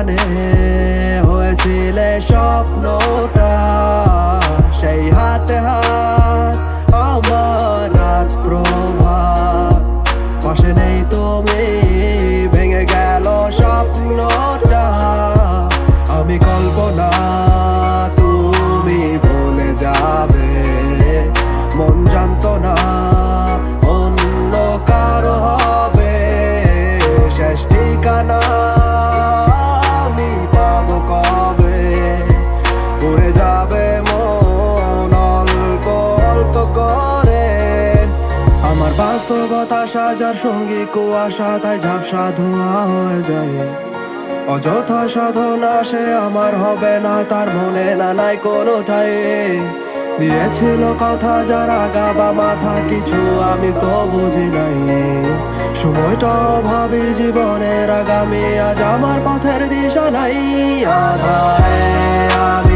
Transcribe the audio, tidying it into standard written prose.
যেখানে হয়েছিলে স্বপ্নটা, সেই হাতে হাত আমার রাত প্রভাত। পাশে নেই তুমি, ভেঙে গেল স্বপ্নটা। আমি কল্পনা, তুমি ভুলে যাবে। মন জানতো না অন্য কারো হবে শেষ ঠিকানা। আমি পাবো কবে? উড়ে যাবে মন অল্প অল্প করে। আমার বাস্তবতা সাজার সঙ্গী কুয়াশা, তাই ঝাপসা ধোঁয়া হয়ে যায়। অযথা সাধনা সে আমার হবে না, তার মনে না নাই কোনো ঠাই। দিয়েছিল কথা যারা গাবা মাথা, কিছু আমি তো বুঝি নাই। সময়টা ভাবি জীবনের আগামী, আজ আমার পথের দিশা নাই। আধারে আমি